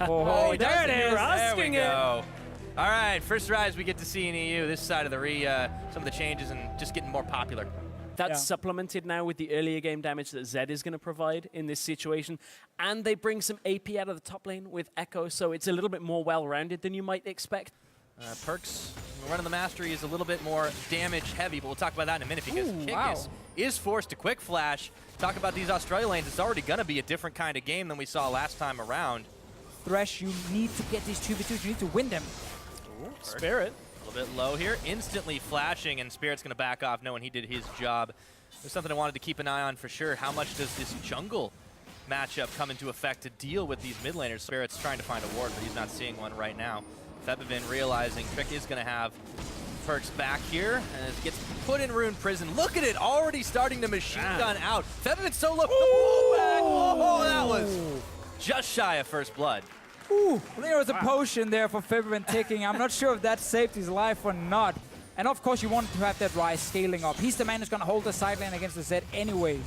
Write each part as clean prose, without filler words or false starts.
Oh, there it is. There we go. All right, first Ryze we get to see in EU. This side of the some of the changes and just getting more popular. That's supplemented now with the earlier game damage that Zed is going to provide in this situation. And they bring some AP out of the top lane with Ekko, so it's a little bit more well-rounded than you might expect. Perkz, running the mastery is a little bit more damage heavy, but we'll talk about that in a minute because Kikis is forced to quick flash. Talk about these Australia lanes, it's already going to be a different kind of game than we saw last time around. Thresh, you need to get these 2v2s, you need to win them. Ooh, Spirit. A little bit low here, instantly flashing, and Spirit's going to back off knowing he did his job. There's something I wanted to keep an eye on for sure. How much does this jungle matchup come into effect to deal with these mid laners? Spirit's trying to find a ward, but he's not seeing one right now. Febiven realizing Trick is going to have Perkz back here, and it gets put in Rune Prison. Look at it, already starting to machine gun out. Febiven's so low. Oh, that was just shy of first blood. Ooh, there was a potion there for Febiven ticking. I'm not sure if that saved his life or not. And of course you want to have that Ryze scaling up. He's the man who's going to hold the side lane against the Zed anyway.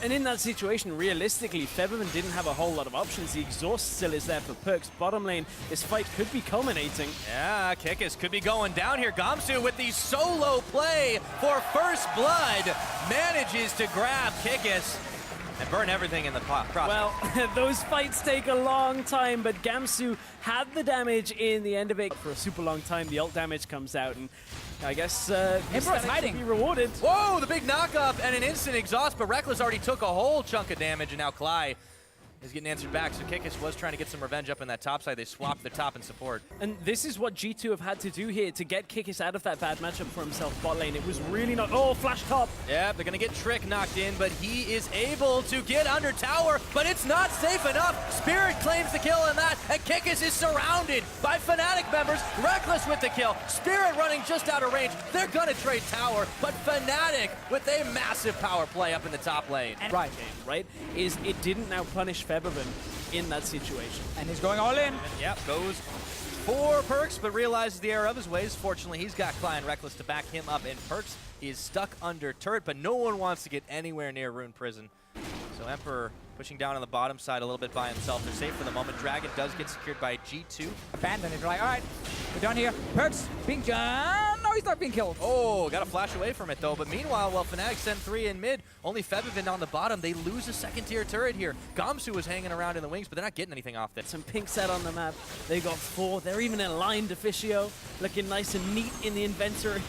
And in that situation, realistically, Febiven didn't have a whole lot of options. The exhaust still is there for Perkz. Bottom lane, this fight could be culminating. Yeah, Kikis could be going down here. Gamsu with the solo play for first blood manages to grab Kikis and burn everything in the process. Well, those fights take a long time, but Gamsu had the damage in the end of it. For a super long time, the ult damage comes out, and I guess Emperor's hiding. Be rewarded. Whoa, the big knock-up and an instant exhaust, but Rekkles already took a whole chunk of damage, and now Klaj is getting answered back. So Kikis was trying to get some revenge up in that top side. They swapped the top and support. And this is what G2 have had to do here to get Kikis out of that bad matchup for himself bot lane. It was really not... Oh, flash top. Yeah, they're going to get Trick knocked in, but he is able to get under tower, but it's not safe enough. Spirit claims the kill in that, and Kikis is surrounded by FNATIC members. Rekkles with the kill. Spirit running just out of range. They're going to trade tower, but FNATIC with a massive power play up in the top lane. And right, is it didn't now punish Febiven in that situation. And he's going all in. Yep, goes for Perkz, but realizes the error of his ways. Fortunately, he's got Klaj and Rekkles to back him up, and Perkz is stuck under turret, but no one wants to get anywhere near Rune Prison. So Emperor pushing down on the bottom side a little bit by himself. They're safe for the moment. Dragon does get secured by G2. Abandon it, like, all right, we're done here. Perkz being done. No, he's not being killed. Oh, got to flash away from it though. But meanwhile, while FNATIC send 3 in mid, only Febiven on the bottom. They lose a second tier turret here. Gamsu was hanging around in the wings, but they're not getting anything off that. Some pink set on the map. They got 4. They're even aligned officio, looking nice and neat in the inventory.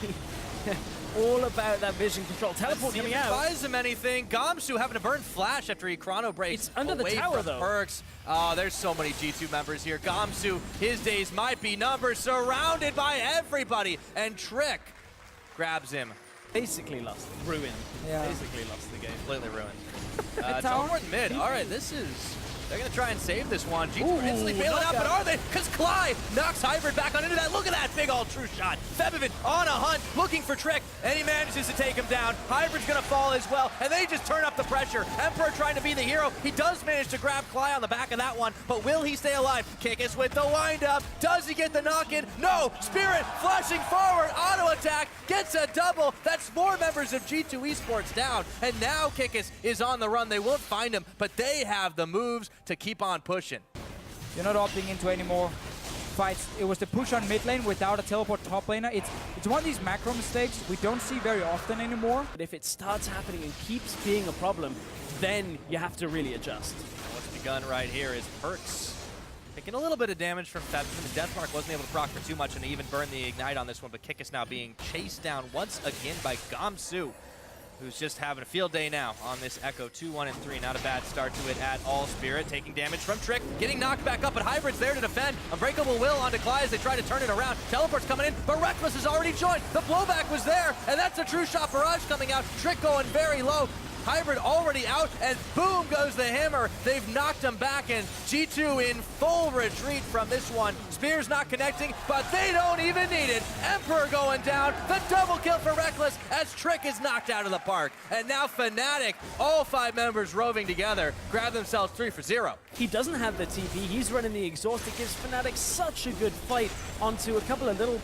All about that vision control. Teleport coming out. Buys him anything. Gamsu having to burn flash after he chrono breaks. It's under the tower though. Perkz. Oh, there's so many G2 members here. Gamsu, his days might be numbered, surrounded by everybody, and Trick grabs him. Basically lost. Ruined. Yeah. Basically lost the game. Completely ruined. Teleport in mid. All right, this is... They're going to try and save this one. G2 instantly bailing out, but are they? Because Klaj knocks Hybrid back on into that. Look at that big old true shot. Febiven on a hunt, looking for Trick, and he manages to take him down. Hybrid's going to fall as well, and they just turn up the pressure. Emperor trying to be the hero. He does manage to grab Klaj on the back of that one, but will he stay alive? Kikis with the wind-up. Does he get the knock-in? No! Spirit flashing forward, auto-attack, gets a double. That's 4 members of G2 Esports down, and now Kikis is on the run. They won't find him, but they have the moves to keep on pushing. You're not opting into any more fights. It was the push on mid lane without a teleport top laner. It's one of these macro mistakes we don't see very often anymore. But if it starts happening and keeps being a problem, then you have to really adjust. What's begun right here is Perkz taking a little bit of damage from Febiven. The Deathmark wasn't able to proc for too much and even burn the Ignite on this one, but Kikis now being chased down once again by Gamsu, who's just having a field day now on this Ekko. 2, 1, and 3. Not a bad start to it at all. Spirit taking damage from Trick, getting knocked back up, but Hybrid's there to defend. Unbreakable Will onto Klaj as they try to turn it around. Teleport's coming in, but Rekkles has already joined. The blowback was there, and that's a true shot barrage coming out. Trick going very low. Hybrid already out, and boom goes the hammer. They've knocked him back, and G2 in full retreat from this one. Spear's not connecting, but they don't even need it. Emperor going down, the double kill for Rekkles as Trick is knocked out of the park. And now FNATIC, all 5 members roving together, grab themselves 3 for 0. He doesn't have the TP, he's running the exhaust. It gives FNATIC such a good fight onto a couple of little,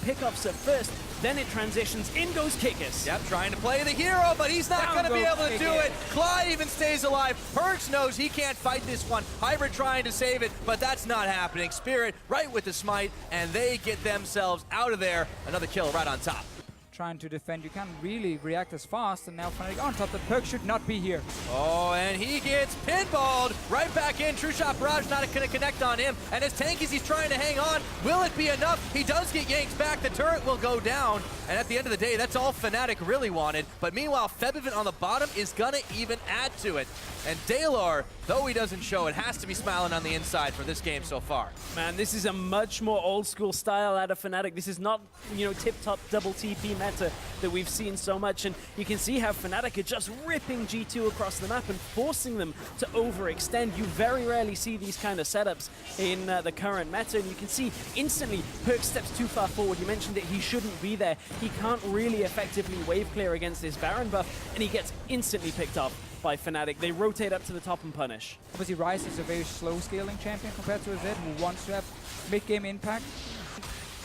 pickups at first. Then it transitions. In goes Kikis. Yep, trying to play the hero, but he's not going to be able to do it. Klaj even stays alive. Perkz knows he can't fight this one. Hybrid trying to save it, but that's not happening. Spirit right with the smite, and they get themselves out of there. Another kill right on top. Trying to defend, you can't really react as fast, and now FNATIC on top. The Perkz should not be here. Oh, and he gets pinballed right back in. True Shot Barrage not going to connect on him, and as tanky as he's trying to hang on, will it be enough? He does get yanked back. The turret will go down, and at the end of the day, that's all FNATIC really wanted. But meanwhile, Febiven on the bottom is going to even add to it. And Dalar, though he doesn't show it, has to be smiling on the inside for this game so far. Man, this is a much more old school style out of FNATIC. This is not, you know, tip-top double TP meta that we've seen so much. And you can see how FNATIC are just ripping G2 across the map and forcing them to overextend. You very rarely see these kind of setups in the current meta. And you can see instantly Perkz steps too far forward. You mentioned that he shouldn't be there. He can't really effectively wave clear against this Baron buff, and he gets instantly picked off by FNATIC. They rotate up to the top and punish. Obviously, Ryze is a very slow scaling champion compared to a Zed who wants to have mid-game impact.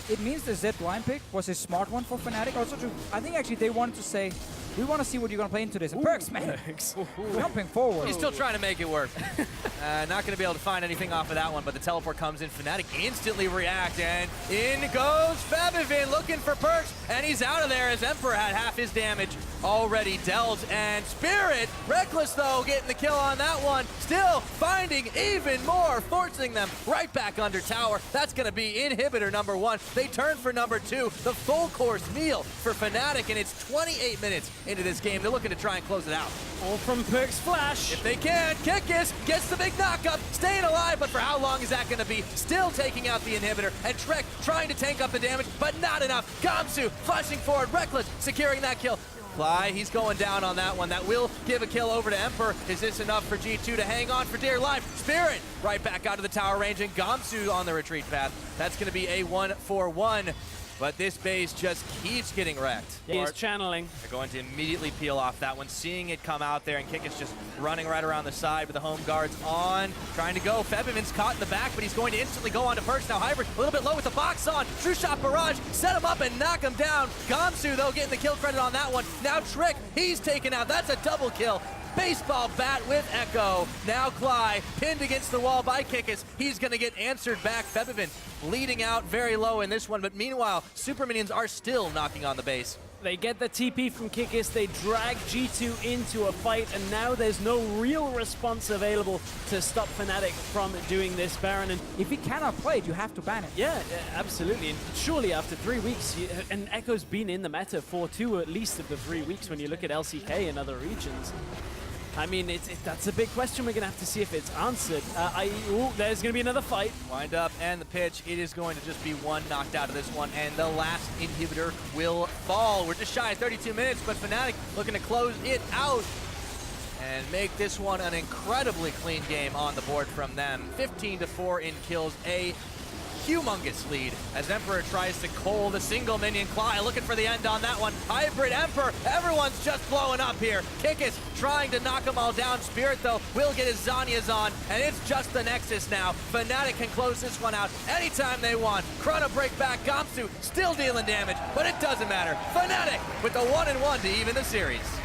It means the Zed blind pick was a smart one for FNATIC. Also, I think actually they wanted to say, we want to see what you're going to play into this. And Perkz, man, jumping forward. He's still trying to make it work. Not going to be able to find anything off of that one, but the teleport comes in. FNATIC instantly react, and in goes Febiven looking for Perkz, and he's out of there as Emperor had half his damage already dealt. And Spirit, Rekkles though, getting the kill on that one. Still finding even more, forcing them right back under tower. That's going to be inhibitor number 1. They turn for number 2, the full course meal for FNATIC, and it's 28 minutes into this game. They're looking to try and close it out. All from Perkz Flash. If they can, Kikis gets the big knockup, staying alive, but for how long is that going to be? Still taking out the inhibitor, and Trek trying to tank up the damage, but not enough. Gamsu flashing forward, Rekkles securing that kill. Klaj, he's going down on that one. That will give a kill over to Emperor. Is this enough for G2 to hang on for dear life? Spirit right back out of the tower range, and Gamsu on the retreat path. That's going to be a 1-for-1. But this base just keeps getting wrecked. He's channeling. They're going to immediately peel off that one, seeing it come out there, and Kikis just running right around the side with the home guards on, trying to go. Febiven's caught in the back, but he's going to instantly go on to Perkz. Now Hybrid a little bit low with the box on. True Shot Barrage, set him up and knock him down. Gamsu, though, getting the kill credit on that one. Now Trick, he's taken out. That's a double kill. Baseball bat with Ekko. Now Klaj pinned against the wall by Kikis. He's going to get answered back. Febiven leading out very low in this one, but meanwhile, super minions are still knocking on the base. They get the TP from Kikis, they drag G2 into a fight, and now there's no real response available to stop FNATIC from doing this Baron. And if he cannot play it, you have to ban it. Yeah, absolutely. And surely after 3 weeks, and Ekko's been in the meta for 2 at least of the 3 weeks when you look at LCK and other regions. I mean, that's a big question. We're going to have to see if it's answered. There's going to be another fight. Wind up and the pitch. It is going to just be one knocked out of this one, and the last inhibitor will fall. We're just shy of 32 minutes, but FNATIC looking to close it out and make this one an incredibly clean game on the board from them. 15-4 in kills, a humongous lead as Emperor tries to cull the single minion. Klaj looking for the end on that one. Hybrid Emperor, everyone's just blowing up here. Kikis trying to knock them all down. Spirit, though, will get his Zhonya's on, and it's just the Nexus now. FNATIC can close this one out anytime they want. Chrono break back. Gamsu still dealing damage, but it doesn't matter. FNATIC with the 1-1 to even the series.